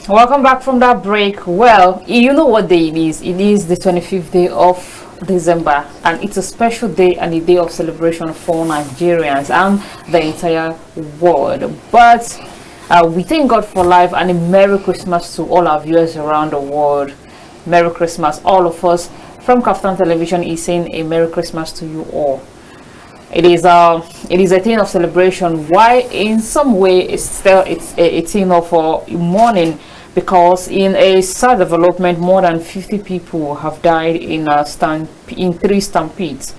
Welcome back from that break. Well, you know what day it is. It is the 25th day of December, and it's a special day and a day of celebration for Nigerians and the entire world. But we thank God for life and a Merry Christmas to all our viewers around the world. Merry Christmas, all of us from Kaftan Television is saying a Merry Christmas to you all. It is a thing of celebration. Why? In some way, it's a thing of mourning, because in a sad development, more than 50 people have died in three stampedes,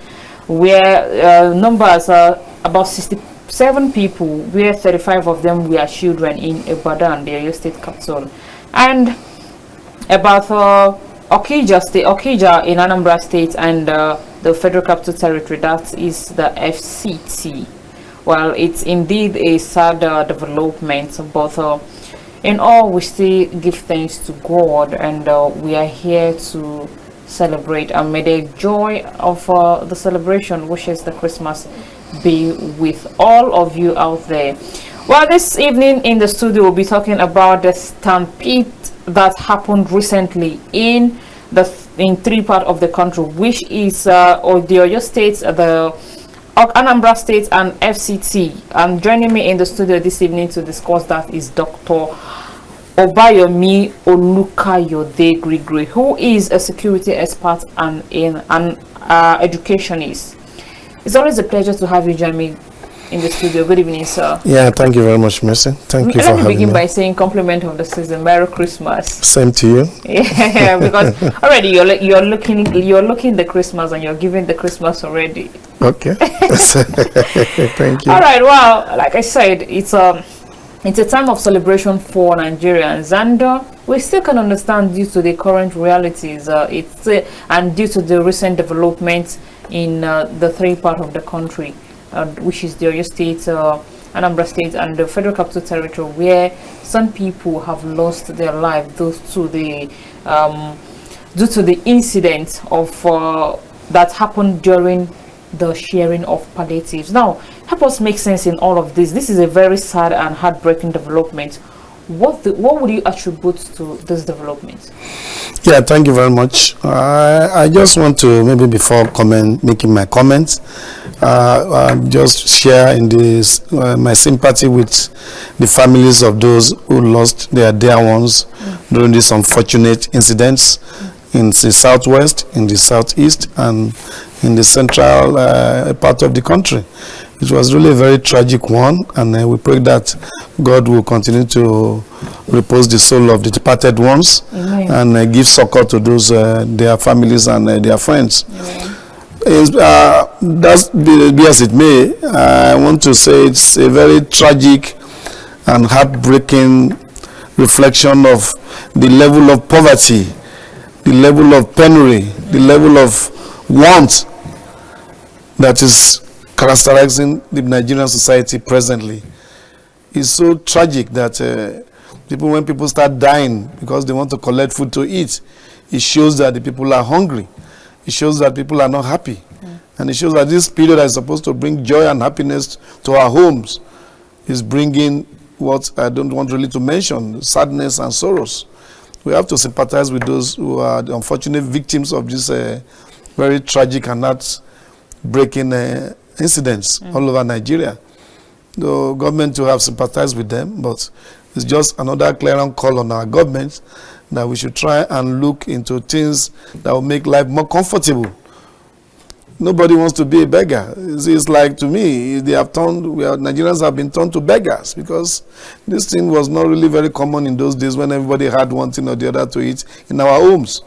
where numbers are about 67 people, where 35 of them were children in Ibadan, the Oyo State capital, and about Okija in Anambra State, and the Federal Capital Territory, that is the FCT. Well, it's indeed a sad development, but in all, we still give thanks to God, and we are here to celebrate. And may the joy of the celebration, which is the Christmas, be with all of you out there. Well, this evening in the studio, we'll be talking about the stampede that happened recently in three parts of the country, which is the Oyo State, the Anambra State, and FCT. And joining me in the studio this evening to discuss that is Dr. Obayomi Olukayode Grigri, who is a security expert and an educationist. It's always a pleasure to have you join me in the studio. Good evening, sir. Yeah, thank you very much, Mercy. Thank you for having me. Let me begin by saying compliment of the season. Merry Christmas. Same to you. Yeah, because already you're looking the Christmas, and you're giving the Christmas already. Okay. Thank you. All right. Well, like I said, it's a time of celebration for Nigerians, and we still can understand due to the current realities. And due to the recent developments in the three parts of the country, which is the Oyo State, Anambra State, and the Federal Capital Territory, where some people have lost their life due to the incident of that happened during the sharing of palliatives. Now, help us make sense in all of this. This is a very sad and heartbreaking development. What would you attribute to this development? Yeah, thank you very much. I just want to, maybe before making my comments, just share in this my sympathy with the families of those who lost their dear ones during these unfortunate incidents in the southwest, in the southeast, and in the central part of the country. It was really a very tragic one, and we pray that God will continue to repose the soul of the departed ones. Amen. And give succor to those their families and their friends. That's be as it may, I want to say it's a very tragic and heartbreaking reflection of the level of poverty, the level of penury, the level of want that is characterizing the Nigerian society presently. It's so tragic that when people start dying because they want to collect food to eat, it shows that the people are hungry. It shows that people are not happy. And it shows that this period that is supposed to bring joy and happiness to our homes is bringing what I don't want really to mention, sadness and sorrows. We have to sympathize with those who are the unfortunate victims of this very tragic and heartbreaking incidents all over Nigeria. The government to have sympathized with them, but it's just another clarion call on our government that we should try and look into things that will make life more comfortable. Nobody wants to be a beggar. It's like, to me, Nigerians have been turned to beggars, because this thing was not really very common in those days when everybody had one thing or the other to eat in our homes.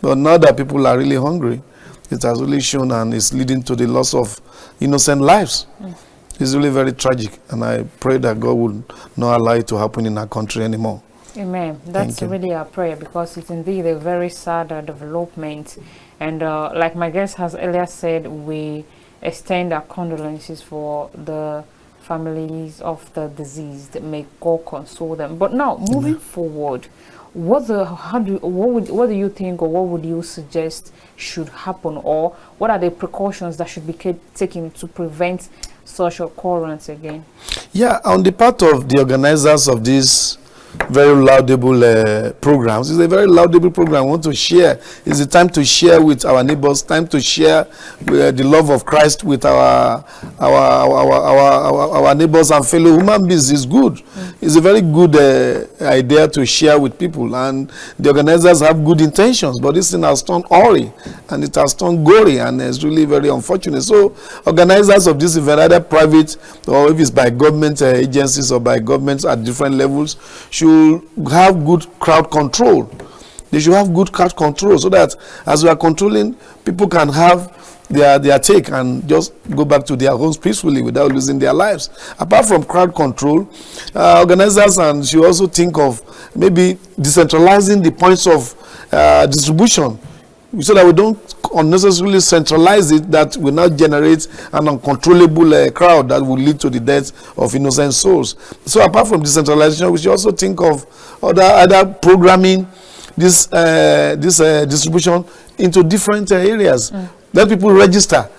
But now that people are really hungry, it has really shown, and it's leading to the loss of innocent lives. It's really very tragic, and I pray that God will not allow it to happen in our country anymore. Amen. That's really our prayer, because it's indeed a very sad development. And like my guest has earlier said, we extend our condolences for the families of the deceased. May God console them. But now, moving forward, what do you think, or what would you suggest should happen, or what are the precautions that should be taken to prevent such occurrence again? Yeah, on the part of the organizers of this very laudable programs. It's a very laudable program. We want to share. It's a time to share with our neighbors, time to share the love of Christ with our neighbors and fellow human beings. Is good. It's a very good idea to share with people, and the organizers have good intentions, but this thing has turned ugly and it has turned gory, and it's really very unfortunate. So organizers of this event, either private or if it's by government agencies or by governments at different levels, should have good crowd control. They should have good crowd control so that as we are controlling, people can have their take and just go back to their homes peacefully without losing their lives. Apart from crowd control, organizers and should also think of maybe decentralizing the points of distribution, so that we don't unnecessarily centralize it, that will not generate an uncontrollable crowd that will lead to the death of innocent souls. So apart from decentralization, we should also think of other programming this distribution into different areas. Let people register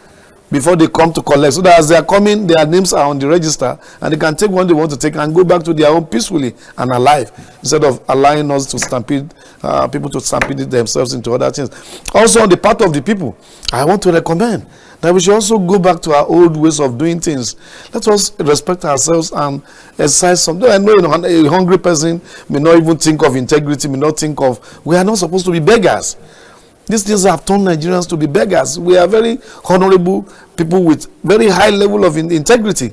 before they come to collect, so that as they are coming, their names are on the register and they can take what they want to take and go back to their home peacefully and alive, instead of allowing us to stampede people to stampede themselves into other things. Also, on the part of the people, I want to recommend that we should also go back to our old ways of doing things. Let us respect ourselves and exercise something. I know a hungry person may not even think of integrity, may not think of, we are not supposed to be beggars. These things have turned Nigerians to be beggars. We are very honorable people with very high level of integrity.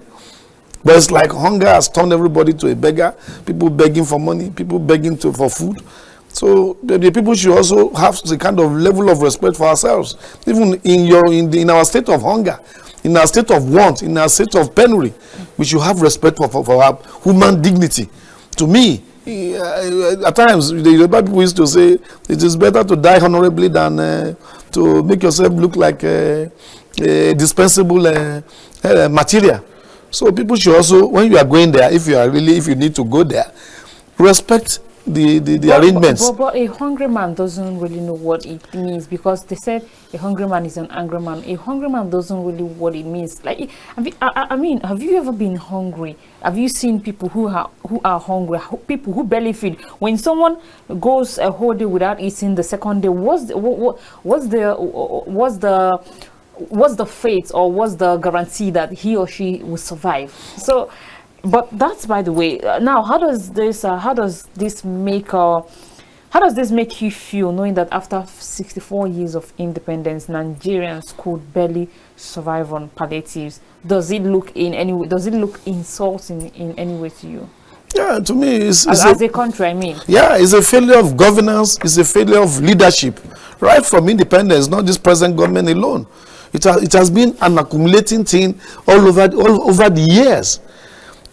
But it's like hunger has turned everybody to a beggar. People begging for money, people begging for food. So the people should also have the kind of level of respect for ourselves. Even in our state of hunger, in our state of want, in our state of penury, we should have respect for our human dignity. To me, at times the Yoruba people used to say it is better to die honorably than to make yourself look like a dispensable material. So people should also, when you are going there, if you need to go there, respect the arrangements. But a hungry man doesn't really know what it means, because they said a hungry man is an angry man. A hungry man doesn't really know what it means. Like, I mean, have you ever been hungry? Have you seen people who are hungry, people who barely feed? When someone goes a whole day without eating, the second day, what's the fate, or what's the guarantee that he or she will survive? So, but that's by the way. Now, how does this make you feel, knowing that after 64 years of independence, Nigerians could barely survive on palliatives? Does it look insulting in any way to you? Yeah, to me, it's as a country, I mean. Yeah, it's a failure of governance. It's a failure of leadership, right from independence. Not this present government alone. It has been an accumulating thing all over the years.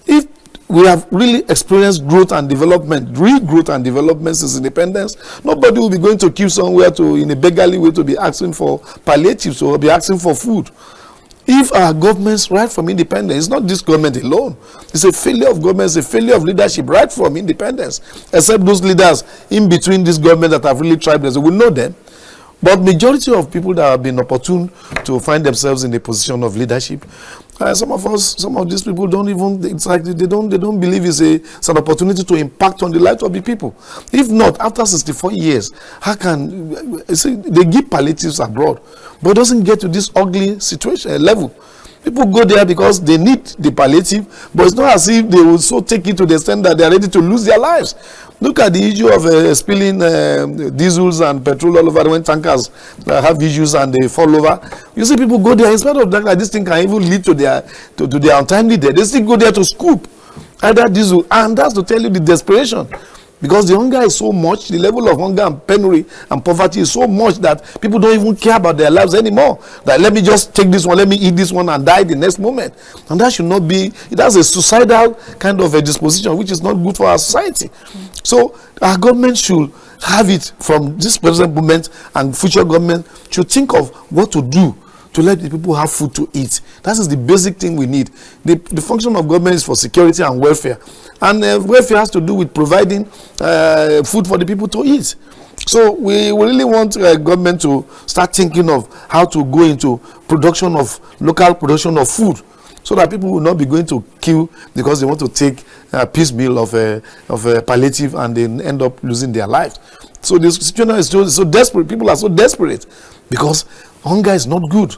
If we have really experienced growth and development, real growth and development since independence, nobody will be going to queue somewhere in a beggarly way to be asking for palliatives or be asking for food. If our governments, right from independence, it's not this government alone, it's a failure of government, it's a failure of leadership right from independence, except those leaders in between this government that have really tried this. We know them. But majority of people that have been opportune to find themselves in a position of leadership, some of these people don't even, it's like they don't believe it's an opportunity to impact on the lives of the people. If not, after 64 years, how can, they give palliatives abroad, but it doesn't get to this ugly situation level. People go there because they need the palliative, but it's not as if they will so take it to the extent that they are ready to lose their lives. Look at the issue of spilling diesels and petrol all over when tankers have issues and they fall over. You see people go there, in spite of that, like this thing can even lead to their untimely death. They still go there to scoop either diesel, and that's to tell you the desperation. Because the hunger is so much, the level of hunger and penury and poverty is so much that people don't even care about their lives anymore. Like, let me just take this one, let me eat this one and die the next moment. And that should not be, that's a suicidal kind of a disposition, which is not good for our society. So our government should have it from this present moment, and future government should think of what to do to let the people have food to eat. That is the basic thing we need. The function of government is for security and welfare. And welfare has to do with providing food for the people to eat. So we really want government to start thinking of how to go into local production of food. so that people will not be going to kill because they want to take a piecemeal of a palliative and they end up losing their lives. So this situation is so desperate. People are so desperate because hunger is not good.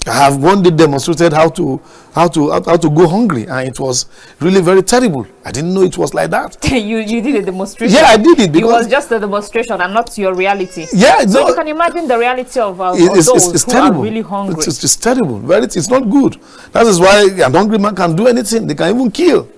I have one day demonstrated how to go hungry, and it was really very terrible. I didn't know it was like that. you did a demonstration. Yeah, I did it. It was just a demonstration and not your reality. Yeah, so no, you can imagine the reality of those who terrible. are really hungry. It's terrible. It's not good. That is why a hungry man can do anything. They can even kill.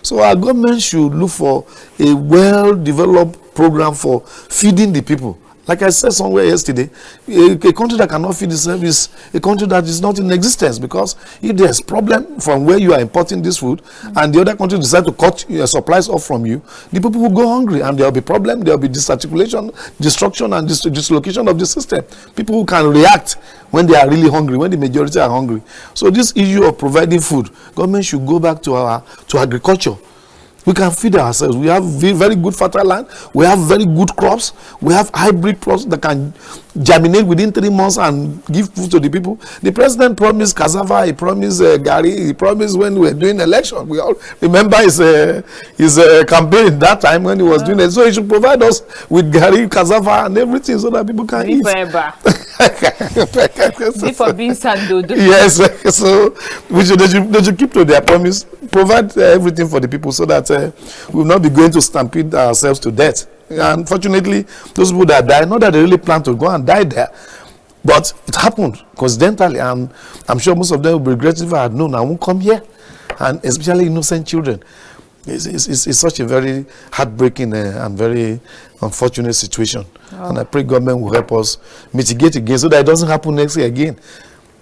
So our government should look for a well-developed program for feeding the people. Like I said somewhere yesterday, a country that cannot feed itself is a country that is not in existence, because if there's problem from where you are importing this food and the other country decide to cut your supplies off from you, the people will go hungry and there will be problem, there will be disarticulation, destruction and dislocation of the system. People who can react when they are really hungry, when the majority are hungry. So this issue of providing food, government should go back to agriculture. We can feed ourselves. We have very good fertile land. We have very good crops. We have hybrid crops that can germinate within 3 months and give food to the people. The president promised cassava. He promised gari. He promised when we were doing election. We all remember his campaign that time when he was doing it. So he should provide us with gari, cassava, and everything so that people can eat. For being sandodo. Yes, so they should keep to their promise. Provide everything for the people so that we will not be going to stampede ourselves to death. Unfortunately, those people that die, not that they really plan to go and die there, but it happened coincidentally, and I'm sure most of them will be regretful if I had known I won't come here, and especially innocent children. It's such a very heartbreaking and very unfortunate situation. Oh. And I pray government will help us mitigate again so that it doesn't happen next year again.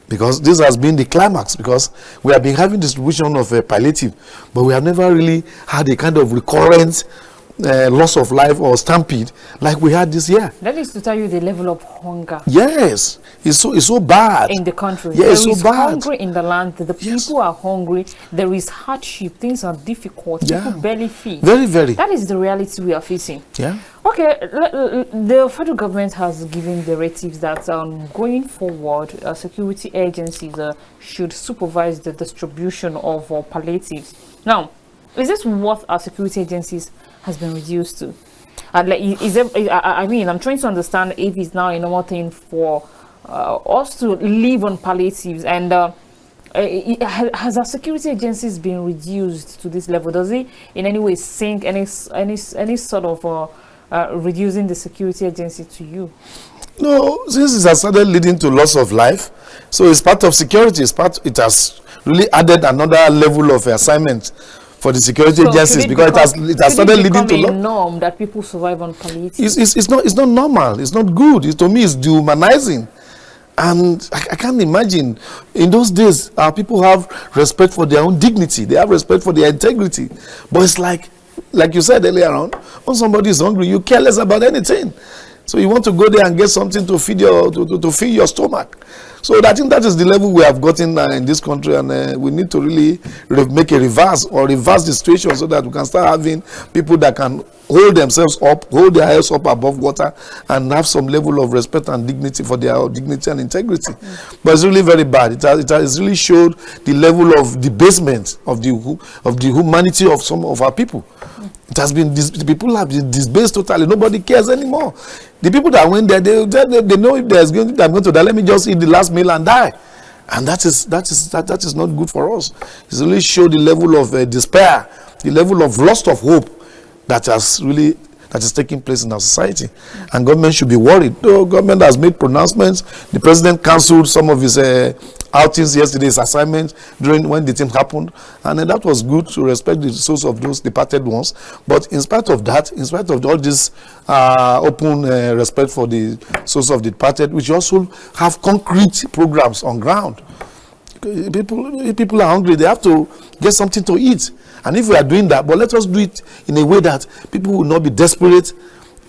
Because this has been the climax, because we have been having distribution of palliative, but we have never really had a kind of recurrent loss of life or stampede like we had this year. That is to tell you the level of hunger. Yes, it's so bad in the country. Yeah, it's there so is bad. Hungry in the land. The people are hungry. There is hardship. Things are difficult. Yeah. People barely feed. Very, very. That is the reality we are facing. Yeah. Okay, the federal government has given directives that going forward, security agencies should supervise the distribution of palliatives. Now, is this what our security agencies has been reduced to? I mean, I'm trying to understand if it's now a normal thing for us to live on palliatives, and has our security agencies been reduced to this level? Does it in any way sink any sort of reducing the security agency to you? No, since it has started leading to loss of life, so it's part of security. It has really added another level of assignment for the security agencies, because it has started leading to a norm that people survive on palliative. It's not normal. It's not good. To me, it's dehumanizing. And I can't imagine. In those days, our people have respect for their own dignity. They have respect for their integrity. But it's like you said earlier on, when somebody is hungry, you care less about anything. So you want to go there and get something to feed your stomach. So I think that is the level we have gotten in this country, and we need to really make a reverse the situation so that we can start having people that can hold themselves up, hold their heads up above water, and have some level of respect and dignity for their dignity and integrity. But it's really very bad. It has really showed the level of debasement of the humanity of some of our people. It has been, the people have been disbased totally. Nobody cares anymore. The people that went there, they know if I'm going to die, let me just eat the last meal and die. And that is not good for us. It's really showed the level of despair, the level of loss of hope that is taking place in our society. And government should be worried. Though government has made pronouncements, the president cancelled some of his outings yesterday, his assignments when the thing happened, and that was good to respect the souls of those departed ones. But in spite of that, in spite of all this open respect for the souls of the departed, we should also have concrete programs on ground. People are hungry. They have to get something to eat. And if we are doing that, but let us do it in a way that people will not be desperate.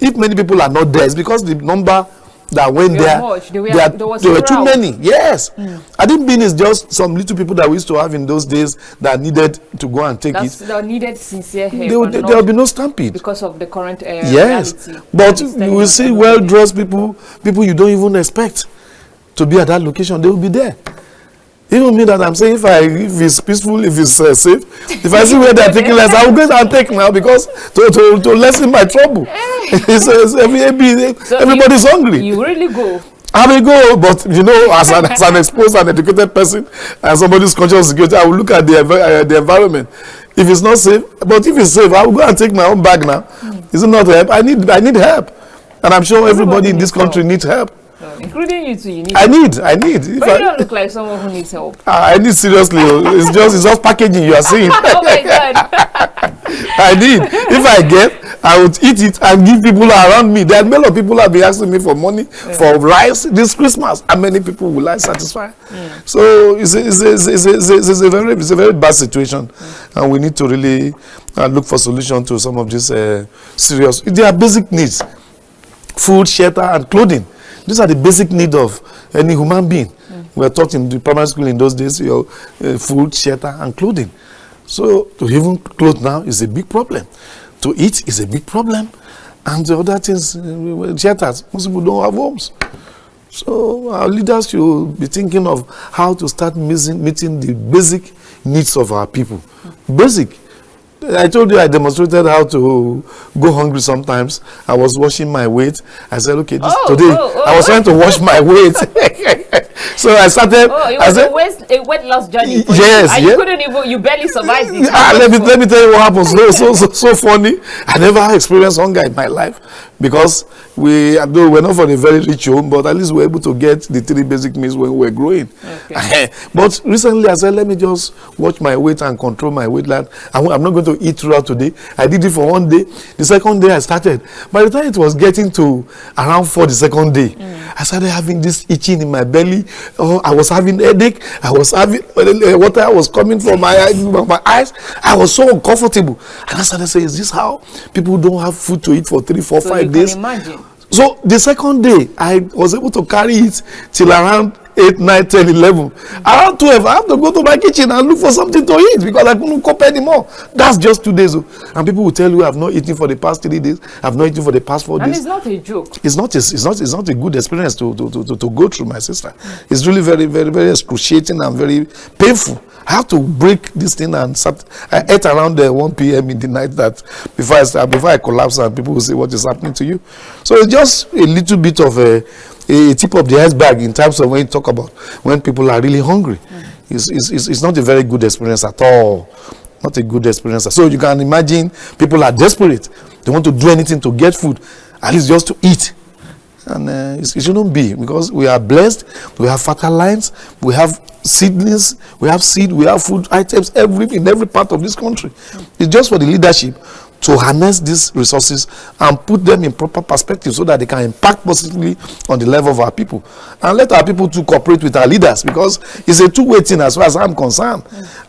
If many people are not there, it's because the number that went there were too many. Yes. I didn't mean it's just some little people that we used to have in those days that needed to go and take it. That needed sincere help. There will be no stampede. Because of the current yes. reality. But you will see well-dressed people you don't even expect to be at that location. They will be there. Even me that I'm saying, if it's peaceful, if it's safe, if I see where they're taking less, I will go and take now, because to lessen my trouble. Everybody's hungry. You really go. I will go, but you know, as an exposed and educated person and somebody's conscious of security, I will look at the environment. If it's not safe, but if it's safe, I will go and take my own bag now. Is it not help? I need help, and I'm sure everybody in this country needs help. Including you too, you need. I need. But you don't look like someone who needs help. I need, seriously. It's just packaging you are seeing. Oh my God. I need. If I get, I would eat it and give people around me. There are many people have been asking me for money for rice this Christmas. How many people will I satisfy? So it's a very bad situation, and we need to really look for solution to some of these serious. They are basic needs: food, shelter, and clothing. These are the basic needs of any human being. We were taught in the primary school in those days, food, shelter, and clothing. So to even clothe now is a big problem. To eat is a big problem. And the other things, shelters, most people don't have homes. So our leaders should be thinking of how to start meeting the basic needs of our people. Basic. I told you I demonstrated how to go hungry sometimes. I was washing my weight. I said, okay, today I was trying to wash my weight. So I started. Oh, it was a weight loss journey. Yes, and you couldn't even. You barely survived it. Let me tell you what happened. So funny. I never experienced hunger in my life, because although we're not from a very rich home, but at least we're able to get the 3 basic meals when we were growing. Okay. But recently I said, let me just watch my weight and control my weight. I'm not going to eat throughout today. I did it for 1 day. The second day I started. By the time it was getting to around 4 the second day, I started having this itching in my belly. Oh, I was having headache. I was having water was coming from my eyes. I was so uncomfortable. And I started saying, is this how people don't have food to eat for 3, 4, 5 days? Imagine. So the second day, I was able to carry it till around 8, 9, 10, 11. Around 12, I have to go to my kitchen and look for something to eat, because I couldn't cope anymore. That's just 2 days. And people will tell you, I've not eaten for the past 3 days. I've not eaten for the past 4 days. And it's not a joke. It's not a good experience to go through, my sister. It's really very, very, very excruciating and very painful. I have to break this thing, and I ate around 1 p.m. in the night that before I collapse, and people will say, what is happening to you? So it's just a little bit of a tip of the iceberg in terms of when you talk about when people are really hungry. It's not a very good experience at all. Not a good experience. So you can imagine people are desperate. They want to do anything to get food, at least just to eat. And it shouldn't be, because we are blessed. We have fertile lands. We have seedlings. We have seed. We have food items in every part of this country. It's just for the leadership to harness these resources and put them in proper perspective, so that they can impact positively on the level of our people. And let our people to cooperate with our leaders, because it's a two-way thing as far as I'm concerned.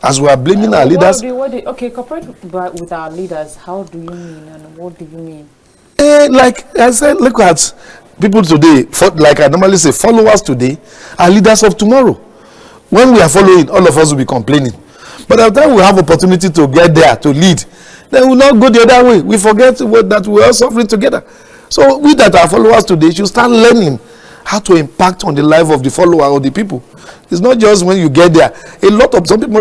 As we are blaming our leaders. Okay, cooperate with our leaders. How do you mean, and what do you mean? Like I said, look at people today, like I normally say, followers today are leaders of tomorrow. When we are following, all of us will be complaining. But by the time we have opportunity to get there, to lead, then we will not go the other way. We forget that we are suffering together. So we that are followers today should start learning how to impact on the life of the follower or the people. It's not just when you get there.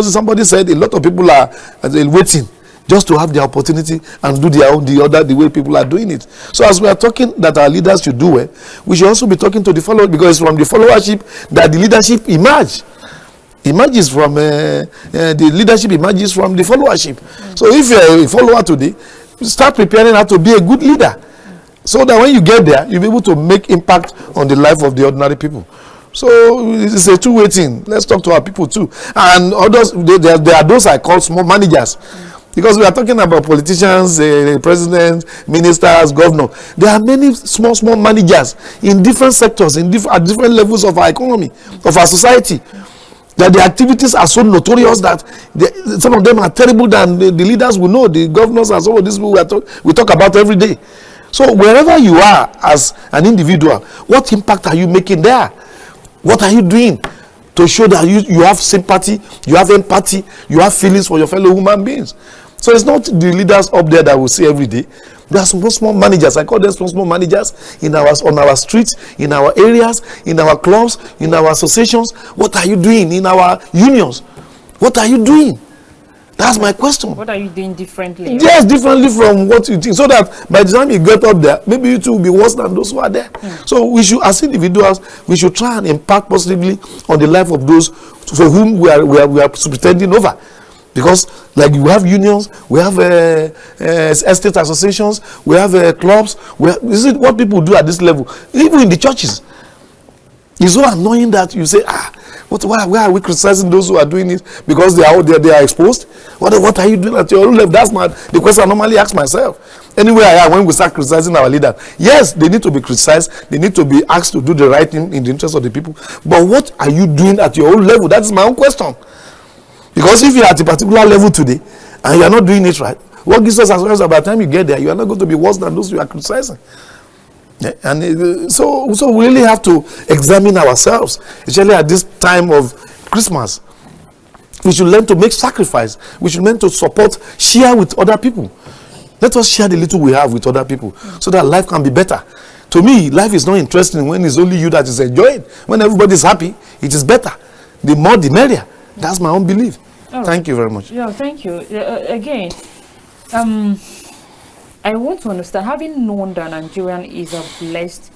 Somebody said a lot of people are waiting just to have the opportunity and do the way people are doing it. So as we are talking that our leaders should do it, we should also be talking to the followers, because it's from the followership that the leadership emerges from the leadership emerges from the followership. So if you're a follower today, start preparing how to be a good leader, so that when you get there, you'll be able to make impact on the life of the ordinary people. So it's a two-way thing. Let's talk to our people too. And others, there are those I call small managers. Because we are talking about politicians, presidents, ministers, governors. There are many small managers in different sectors, at different levels of our economy, of our society, that the activities are so notorious that some of them are terrible than the leaders we know, the governors and some of these people we talk about every day. So wherever you are as an individual, what impact are you making there? What are you doing to show that you have sympathy, you have empathy, you have feelings for your fellow human beings? So it's not the leaders up there that we see every day. There are small, small managers. I call them small, small managers on our streets, in our areas, in our clubs, in our associations. What are you doing in our unions? What are you doing? That's my question. What are you doing differently? Yes, differently from what you think. So that by the time you get up there, maybe you two will be worse than those who are there. So we should, as individuals, we should try and impact positively on the life of those for whom we are pretending over. Because like we have unions, we have estate associations, we have clubs. This is what people do at this level, even in the churches. It's so annoying that you say, why are we criticizing those who are doing it? Because they are exposed. What are you doing at your own level? That's not the question I normally ask myself. Anywhere I am, when we start criticizing our leaders, yes, they need to be criticized. They need to be asked to do the right thing in the interest of the people. But what are you doing at your own level? That's my own question. Because if you're at a particular level today and you're not doing it right, what gives us assurance that by the time you get there, you are not going to be worse than those you are criticizing? Yeah, and so we really have to examine ourselves, especially at this time of Christmas. We should learn to make sacrifice. We should learn to support, share with other people. Let us share the little we have with other people so that life can be better. To me, life is not interesting when it's only you that is enjoying. When everybody is happy, it is better. The more, the merrier. That's my own belief. Thank you very much. Yeah, thank you. Again, I want to understand, having known that Nigeria is a blessed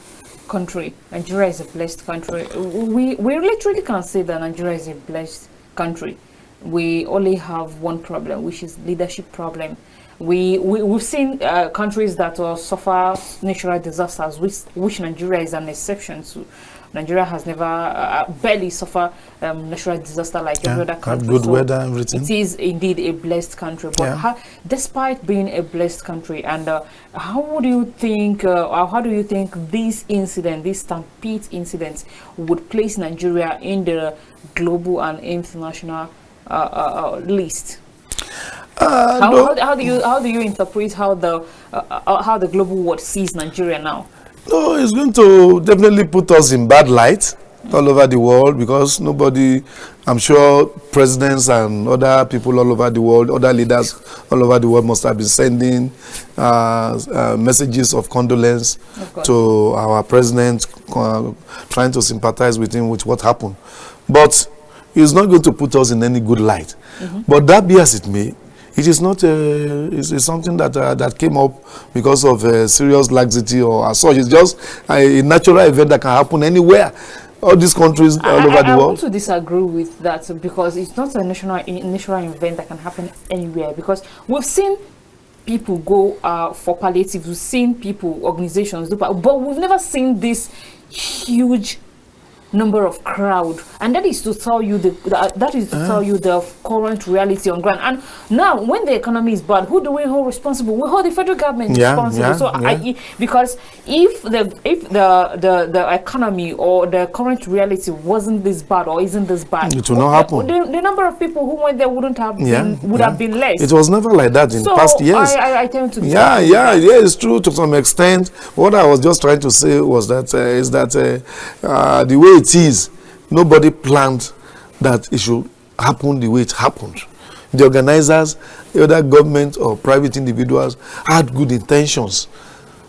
country, Nigeria is a blessed country, we literally can say that Nigeria is a blessed country. We only have one problem, which is leadership problem. We've seen countries that suffer natural disasters, which Nigeria is an exception to. Nigeria has never barely suffered natural disaster like every other country. Good weather, everything. It is indeed a blessed country. But despite being a blessed country, and how do you think this incident, this stampede incident, would place Nigeria in the global and international list? How do you interpret how the global world sees Nigeria now? No, it's going to definitely put us in bad light all over the world, because nobody, I'm sure presidents and other people all over the world, other leaders all over the world must have been sending messages of condolence to our president, trying to sympathize with him with what happened. But it's not going to put us in any good light. But that be as it may, it is not it's something that came up because of serious laxity or as such. It's just a natural event that can happen anywhere. All these countries all over the world. I want to disagree with that, because it's not a natural event that can happen anywhere. Because we've seen people go for palliative, we've seen people, organizations do, but we've never seen this huge number of crowd, and that is to tell you the current reality on ground. And now when the economy is bad, who do we hold responsible? We hold the federal government responsible. Because if the economy or the current reality wasn't this bad or isn't this bad, it will not happen. The number of people who went there wouldn't have have been less. It was never like that in past years. I tend to it's true to some extent. What I was just trying to say was that the way it is, nobody planned that it should happen the way it happened. The organizers, either government or private individuals, had good intentions.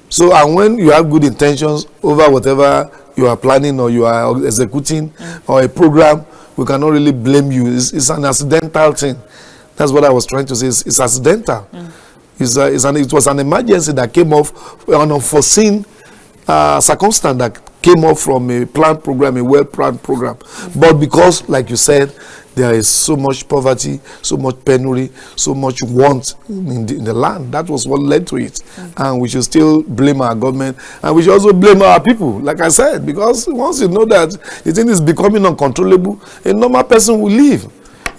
So, and when you have good intentions over whatever you are planning or you are executing or a program, we cannot really blame you. It's an accidental thing. That's what I was trying to say. It's accidental. It was an emergency that came off, an unforeseen circumstance that came up from a planned program, a well-planned program. But because, like you said, there is so much poverty, so much penury, so much want in the land, that was what led to it. And we should still blame our government, and we should also blame our people, like I said, because once you know that the thing is becoming uncontrollable, a normal person will leave.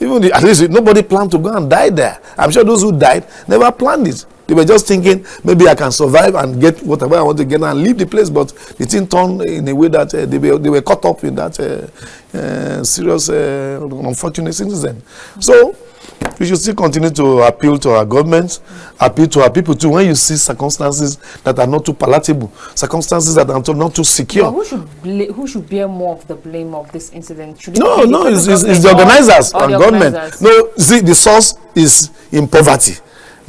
Even at least nobody planned to go and die there. I'm sure those who died never planned it. They were just thinking, maybe I can survive and get whatever I want to get and leave the place. But the thing turned in a way that they were caught up in that serious, unfortunate incident. So we should still continue to appeal to our governments, appeal to our people too. When you see circumstances that are not too palatable, circumstances that are not too secure. Who should bear more of the blame of this incident? It's the organizers and government. No, see, the source is in poverty.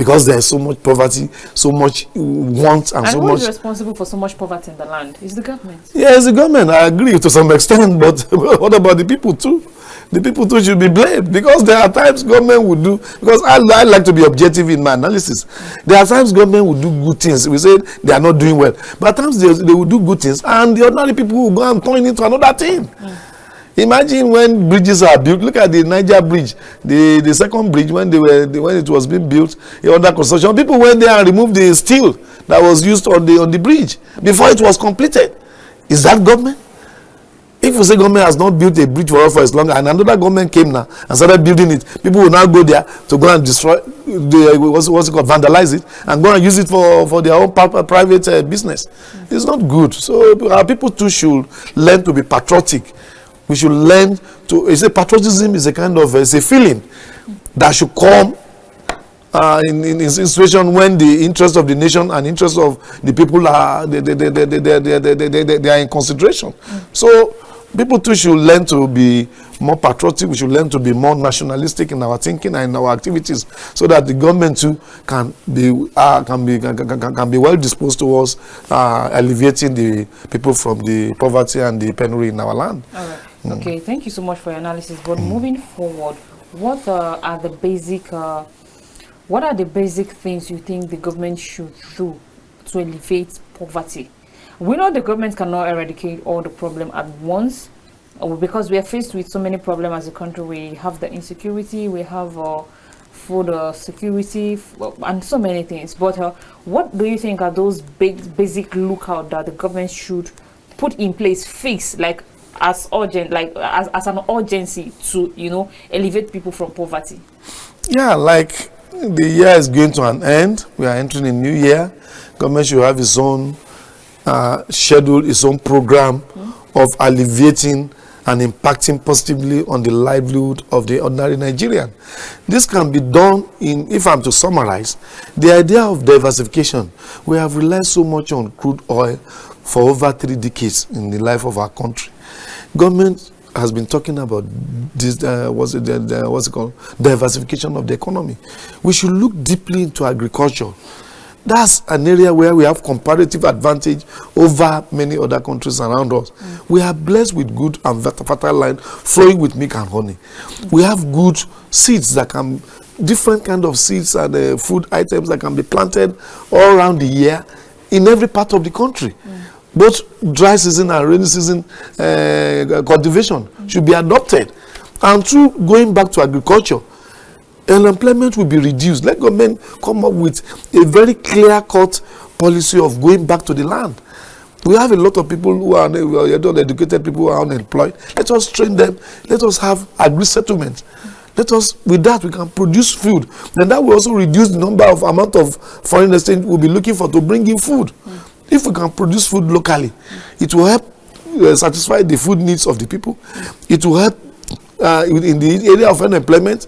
because there is so much poverty, so much want, and so who much. is responsible for so much poverty in the land? It's the government. Yeah, it's the government. I agree to some extent, but what about the people too? The people too should be blamed, because there are times government would do, because I like to be objective in my analysis. There are times government will do good things. We say they are not doing well, but at times they will do good things, and the ordinary people will go and turn it into another thing. Imagine when bridges are built. Look at the Niger bridge, the second bridge, when it was being built under construction. People went there and removed the steel that was used on the bridge before it was completed. Is that government? If you say government has not built a bridge for us for as long, and another government came now and started building it, people will now go there to go and destroy, what's it called, vandalize it, and go and use it for their own private business. It's not good. So our people too should learn to be patriotic. We should learn to, patriotism is a kind of, it's a feeling that should come in situation when the interest of the nation and interest of the people are they are in consideration. So people too should learn to be more patriotic. We should learn to be more nationalistic in our thinking and in our activities, so that the government too can be well disposed towards alleviating the people from the poverty and the penury in our land. All right. Okay, thank you so much for your analysis. But moving forward, what are the basic things you think the government should do to alleviate poverty? We know the government cannot eradicate all the problem at once, because we are faced with so many problems as a country. We have the insecurity, we have food security, and so many things. But what do you think are those basic lookout that the government should put in place, fix, like as urgent, like as an urgency to, elevate people from poverty? Yeah, like the year is going to an end. We are entering a new year. Government should have its own schedule, its own program of alleviating and impacting positively on the livelihood of the ordinary Nigerian. This can be done if I'm to summarize, the idea of diversification. We have relied so much on crude oil for over 3 decades in the life of our country. Government has been talking about this, what's it called? Diversification of the economy. We should look deeply into agriculture. That's an area where we have comparative advantage over many other countries around us. We are blessed with good and fertile land flowing with milk and honey. We have good seeds different kind of seeds and food items that can be planted all around the year in every part of the country. Both dry season and rainy season cultivation should be adopted. And through going back to agriculture, unemployment will be reduced. Let government come up with a very clear-cut policy of going back to the land. We have a lot of people who are educated people who are unemployed. Let us train them. Let us have agri-settlement. With that, we can produce food. Then that will also reduce the amount of foreign exchange we'll be looking for to bring in food. If we can produce food locally, it will help satisfy the food needs of the people. It will help in the area of unemployment.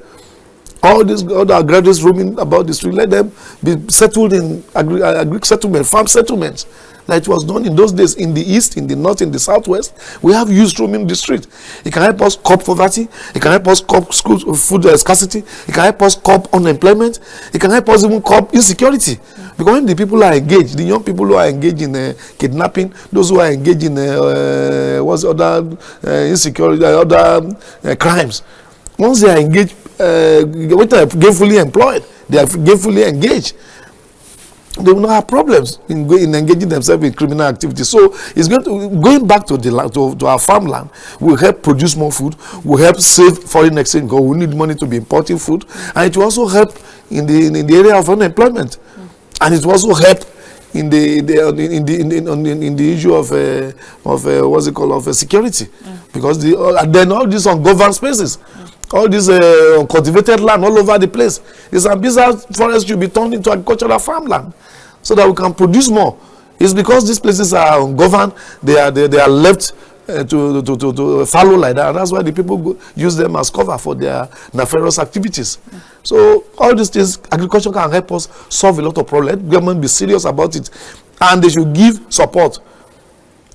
All our graduates roaming about the street, let them be settled in agri-settlement, farm settlements, like it was done in those days in the east, in the north, in the southwest. We have youth roaming the street. It can help us curb poverty. It can help us curb food scarcity. It can help us curb unemployment. It can help us even curb insecurity. Because when the people are engaged, the young people who are engaged in kidnapping, those who are engaged in insecurity, other crimes, once they are engaged, gainfully employed, they are gainfully engaged, they will not have problems in engaging themselves in criminal activity. So it's going back to the land, to our farmland, will help produce more food, will help save foreign exchange because we need money to be importing food, and it will also help in the area of unemployment, and it will also help in the issue of security, because then all these ungoverned spaces, all this cultivated land all over the place, this ambitious forest should be turned into agricultural farmland so that we can produce more. It's because these places are ungoverned, they are left to fallow like that. That's why the people use them as cover for their nefarious activities. So all these things, agriculture can help us solve a lot of problems. Let government be serious about it, and they should give support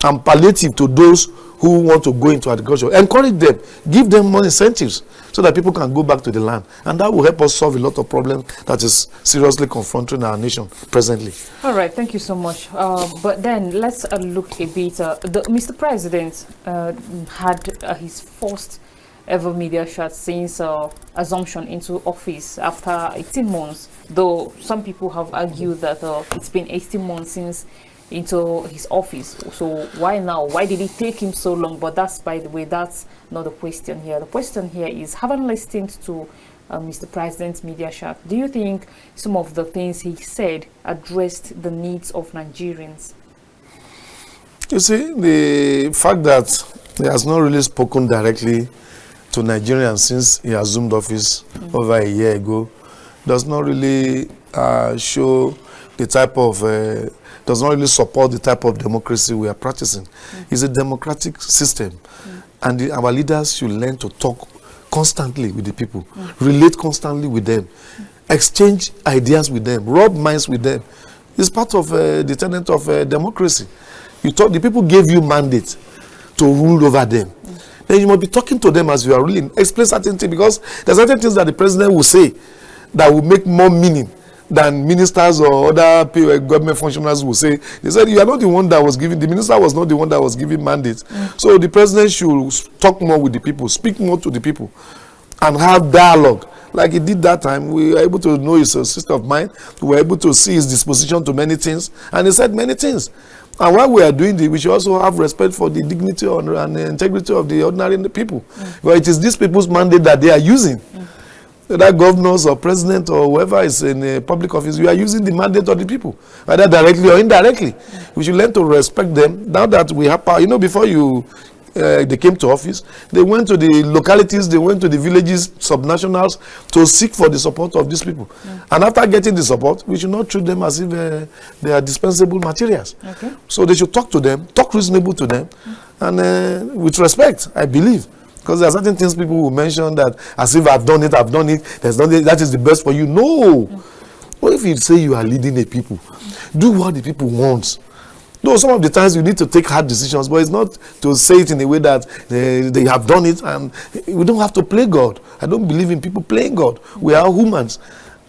and palliative to those who want to go into agriculture. Encourage them, give them more incentives so that people can go back to the land. And that will help us solve a lot of problems that is seriously confronting our nation presently. All right, thank you so much. But then let's look a bit. Mr. President had his first ever media shot since assumption into office after 18 months, though some people have argued that it's been 18 months since into his office. So why now? Why did it take him so long? But that's, by the way, that's not the question here. The question here is, having listened to Mr. President's media shot, do you think some of the things he said addressed the needs of Nigerians? You see, the fact that he has not really spoken directly to Nigerians since he assumed office over a year ago does not really show the type of does not really support the type of democracy we are practicing. It's a democratic system, and our leaders should learn to talk constantly with the people, relate constantly with them, exchange ideas with them, rub minds with them. It's part of the tenet of democracy. You talk, the people gave you mandate to rule over them. Then you must be talking to them as you are ruling. Explain certain things, because there are certain things that the president will say that will make more meaning than ministers or other government functionaries will say. They said, you are not the one that was giving, the minister was not the one that was giving mandates. So the president should talk more with the people, speak more to the people, and have dialogue. Like he did that time, we were able to know his state of mind, we were able to see his disposition to many things, and he said many things. And while we are doing this, we should also have respect for the dignity and the integrity of the ordinary people. Well, it is these people's mandate that they are using. Whether governors or president or whoever is in a public office, we are using the mandate of the people, whether directly or indirectly. We should learn to respect them. Now that we have power, you know, before they came to office, they went to the localities, they went to the villages, subnationals, to seek for the support of these people. And after getting the support, we should not treat them as if they are dispensable materials. So they should talk to them, talk reasonable to them, and with respect, I believe. Because there are certain things people will mention that as if I've done it, there's nothing, that is the best for you. No. What if you say you are leading a people? Do what the people want. Though some of the times you need to take hard decisions, but it's not to say it in a way that they have done it, and we don't have to play God. I don't believe in people playing God. We are all humans,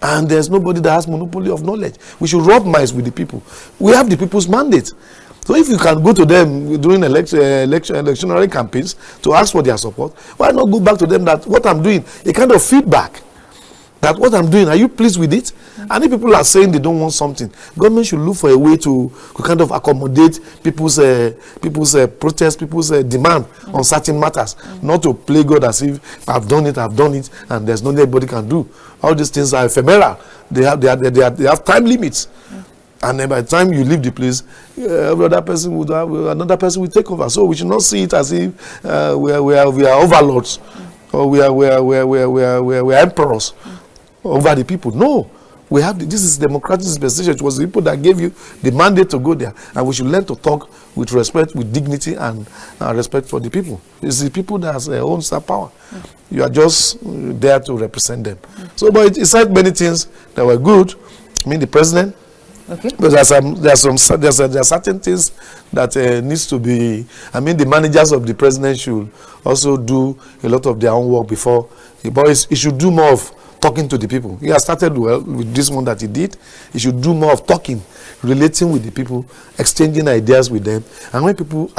and there's nobody that has monopoly of knowledge. We should rub minds with the people. We have the people's mandate. So if you can go to them during electionary campaigns to ask for their support, why not go back to them that what I'm doing, a kind of feedback, that what I'm doing, are you pleased with it? And if people are saying they don't want something, government should look for a way to kind of accommodate people's protest, people's demand on certain matters, not to play God as if I've done it, and there's nothing anybody can do. All these things are ephemeral. They have time limits. And then by the time you leave the place, another person will take over. So we should not see it as if we are overlords, or we are emperors over the people. No, we have this is democratic dispensation. It was the people that gave you the mandate to go there, and we should learn to talk with respect, with dignity, and respect for the people. It's the people that own that power. You are just there to represent them. So, but it said many things that were good. I mean, the president. Okay. But there are certain things that needs to be. I mean, the managers of the president should also do a lot of their own work before. But he should do more of talking to the people. He has started well with this one that he did. He should do more of talking, relating with the people, exchanging ideas with them. And when people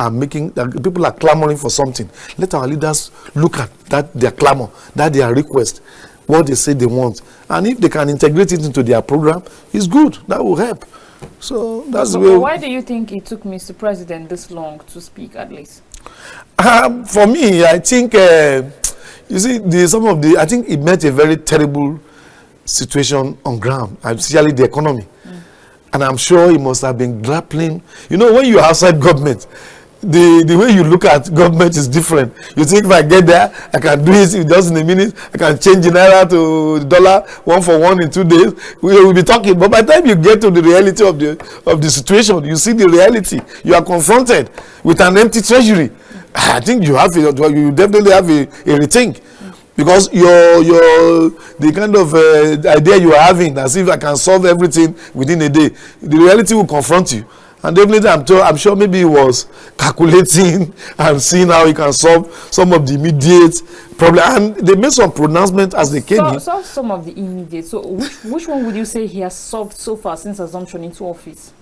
are clamoring for something, let our leaders look at that their clamor, that their request, what they say they want, and if they can integrate it into their program, it's good. That will help. So that's the way. Why do you think it took Mr. President this long to speak, at least? For me, I think you see, I think it met a very terrible situation on ground, especially the economy, and I'm sure he must have been grappling. You know, when you're outside government, the way you look at government is different. You think if I get there, I can do it just in a minute. I can change the naira to dollar 1 for 1 in 2 days. We will be talking. But by the time you get to the reality of the situation, you see the reality. You are confronted with an empty treasury. I think you definitely have a rethink. Because the kind of idea you are having, as if I can solve everything within a day, the reality will confront you. And definitely, I'm sure maybe he was calculating and seeing how he can solve some of the immediate problem. And they made some pronouncement as they came in. Solve some of the immediate. So which one would you say he has solved so far since assumption into office?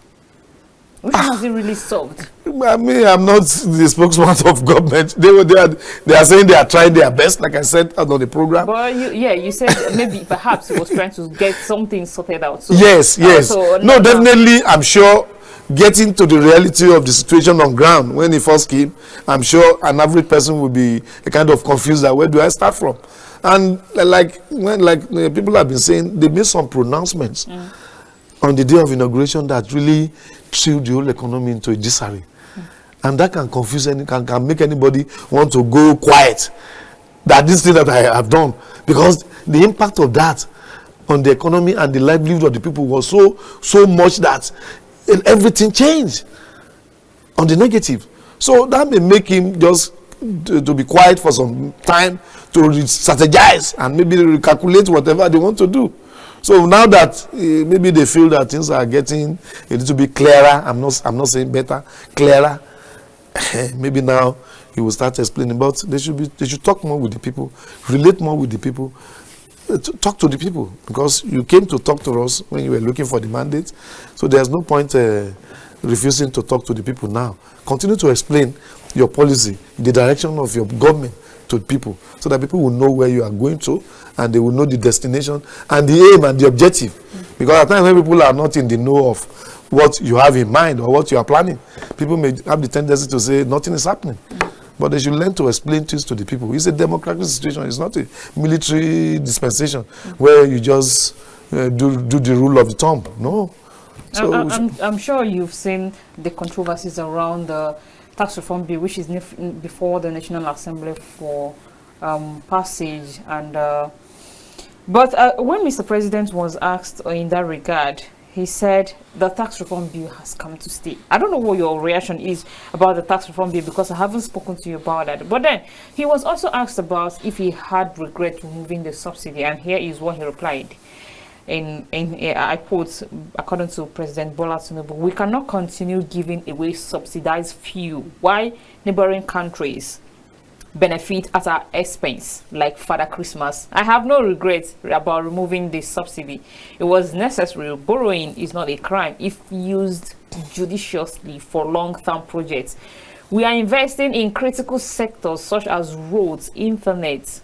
Which one has he really solved? I mean, I'm not the spokesman of government. They are saying they are trying their best, like I said on the program. But you said maybe perhaps he was trying to get something sorted out. So, yes. No, definitely, I'm sure getting to the reality of the situation on ground when he first came, I'm sure an average person would be a kind of confused that where do I start from? And like people have been saying, they made some pronouncements on the day of inauguration that really threw the whole economy into a disarray. And that can confuse can make anybody want to go quiet. That this thing that I have done, because the impact of that on the economy and the livelihood of the people was so much that everything changed on the negative. So that may make him just to be quiet for some time, to strategize and maybe recalculate whatever they want to do. So now that maybe they feel that things are getting a little bit clearer, I'm not saying better, clearer. Maybe now he will start explaining. But they should talk more with the people, relate more with the people, talk to the people, because you came to talk to us when you were looking for the mandate. So there's no point refusing to talk to the people now. Continue to explain your policy, the direction of your government to people, so that people will know where you are going to, and they will know the destination and the aim and the objective. Because at times when people are not in the know of what you have in mind or what you are planning, people may have the tendency to say nothing is happening. But they should learn to explain things to the people. It's a democratic situation. It's not a military dispensation where you just do the rule of the thumb. No. So I'm sure you've seen the controversies around the tax reform bill, which is before the National Assembly for passage. And but when Mr. President was asked in that regard, he said the tax reform bill has come to stay. I don't know what your reaction is about the tax reform bill, because I haven't spoken to you about that. But then he was also asked about if he had regret removing the subsidy, and here is what he replied. I quote, according to President Bola Tinubu, "We cannot continue giving away subsidized fuel while neighboring countries benefit at our expense, like Father Christmas. I have no regrets about removing the subsidy. It was necessary. Borrowing is not a crime if used judiciously for long-term projects. We are investing in critical sectors such as roads, internet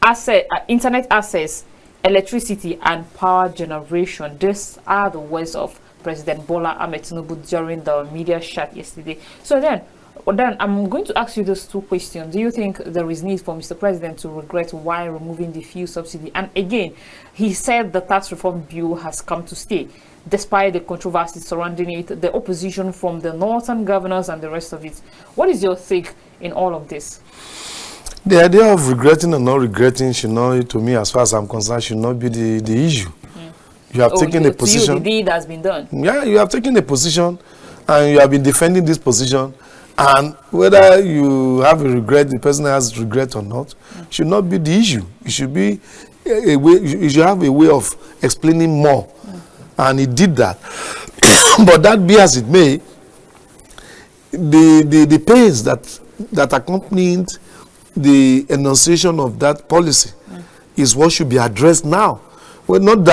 access, electricity, and power generation." These are the words of President Bola Ahmed Tinubu during the media chat yesterday. So then I'm going to ask you those two questions. Do you think there is need for Mr. President to regret why removing the fuel subsidy? And again, he said the tax reform bill has come to stay, despite the controversy surrounding it, the opposition from the northern governors and the rest of it. What is your take in all of this? The idea of regretting or not regretting should not, to me, as far as I'm concerned, should not be the issue. You have taken a position. The deed has been done. Yeah, you have taken a position, and you have been defending this position. And whether you have a regret, the person has regret or not, should not be the issue. It should be a way. You should have a way of explaining more, and he did that. But that be as it may, the pains that accompanied the enunciation of that policy is what should be addressed now. Well, not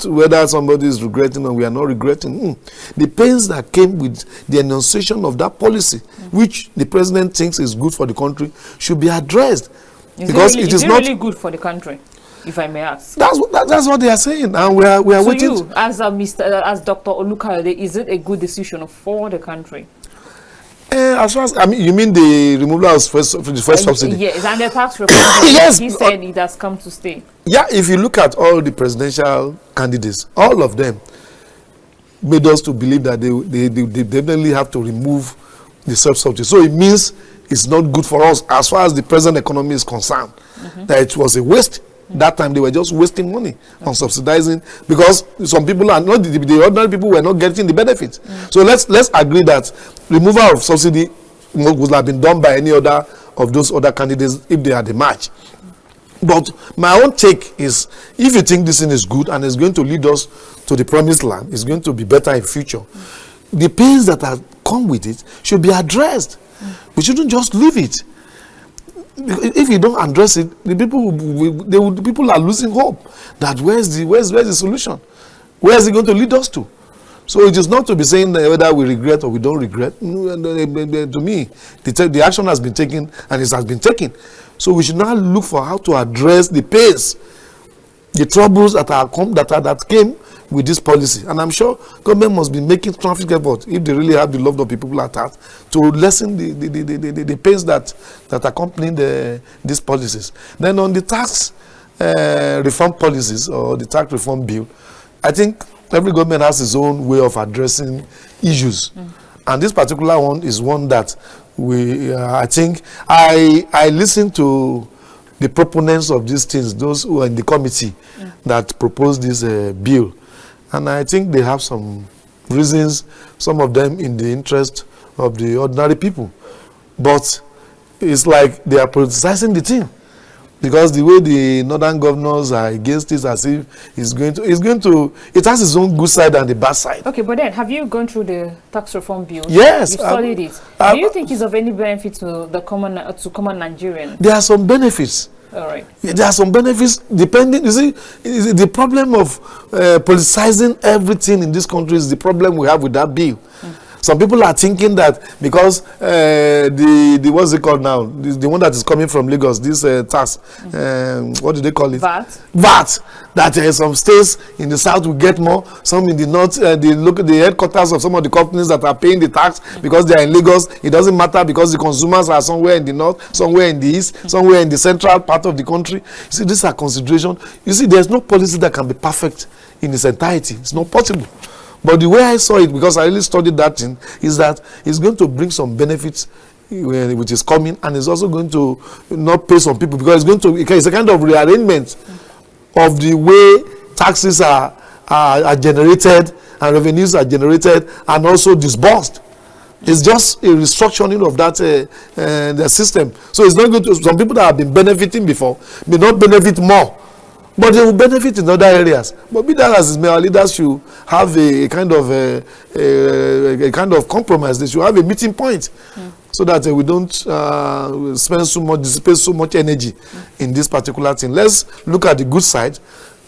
whether somebody is regretting or we are not regretting. The pains that came with the enunciation of that policy, which the president thinks is good for the country, should be addressed. Because it is not really good for the country, if I may ask. That's what they are saying, and we are waiting. You, as Dr. Olukayode, is it a good decision for the country? As far as you mean the removal of the first subsidy? Yes, and the tax reform. Yes, he said it has come to stay. Yeah, if you look at all the presidential candidates, all of them made us to believe that they definitely have to remove the subsidy. So it means it's not good for us as far as the present economy is concerned. That it was a waste. That time they were just wasting money on subsidizing, because some people are not, the ordinary people were not getting the benefits. So let's agree that removal of subsidy would have been done by any other of those other candidates if they had a match. But my own take is, if you think this thing is good and is going to lead us to the promised land, it's going to be better in future, the pains that have come with it should be addressed. We shouldn't just leave it. If you don't address it, the people are losing hope. That where's the solution? Where is it going to lead us to? So it is not to be saying that whether we regret or we don't regret. To me, the action has been taken, and it has been taken. So we should now look for how to address the pains, the troubles that came with this policy. And I'm sure government must be making traffic efforts, if they really have the love of the people at heart, to lessen the pains that accompany these policies. Then on the tax reform policies, or the tax reform bill, I think every government has its own way of addressing issues. And this particular one is one that I think I listen to the proponents of these things, those who are in the committee that proposed this bill. And I think they have some reasons, some of them in the interest of the ordinary people. But it's like they are politicizing the thing. Because the way the northern governors are against it, as if it has its own good side and the bad side. Okay, but then have you gone through the tax reform bill? Yes. You studied it. Do you think it's of any benefit to the common Nigerian? There are some benefits. All right. There are some benefits depending. You see, the problem of politicizing everything in this country is the problem we have with that bill. Some people are thinking that because the what's it called now? The one that is coming from Lagos, this tax, what do they call it? VAT. VAT. That some states in the south will get more, some in the north, the headquarters of some of the companies that are paying the tax because they are in Lagos. It doesn't matter because the consumers are somewhere in the north, somewhere in the east, somewhere in the central part of the country. You see, these are considerations. You see, there's no policy that can be perfect in its entirety. It's not possible. But the way I saw it, because I really studied that thing, is that it's going to bring some benefits which is coming, and it's also going to not pay some people, because it's a kind of rearrangement of the way taxes are generated and revenues are generated and also disbursed. It's just a restructuring of that the system. So it's not going to, some people that have been benefiting before may not benefit more, but they will benefit in other areas. But be that as it may, our leaders should have a kind of compromise. They should have a meeting point, so that we don't dissipate so much energy in this particular thing. Let's look at the good side,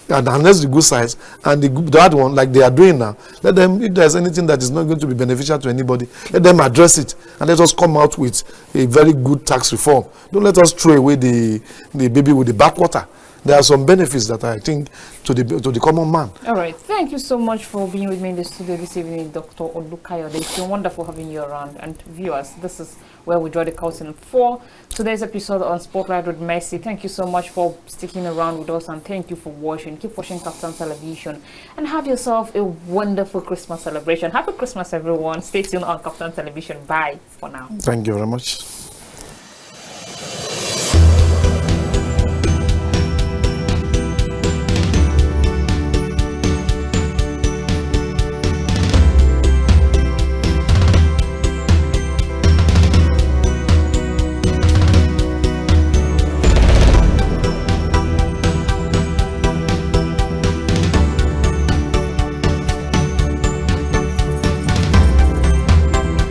and harness the good sides, and the bad one, like they are doing now. Let them, if there's anything that is not going to be beneficial to anybody, let them address it, and let us come out with a very good tax reform. Don't let us throw away the baby with the bathwater. There are some benefits that I think to the common man. All right. Thank you so much for being with me in the studio this evening, Dr. Olukayode. It's been wonderful having you around. And viewers, this is where we draw the curtain for today's episode on Spotlight with Mercy. Thank you so much for sticking around with us, and thank you for watching. Keep watching Captain Television and have yourself a wonderful Christmas celebration. Happy Christmas, everyone. Stay tuned on Captain Television. Bye for now. Thank you very much.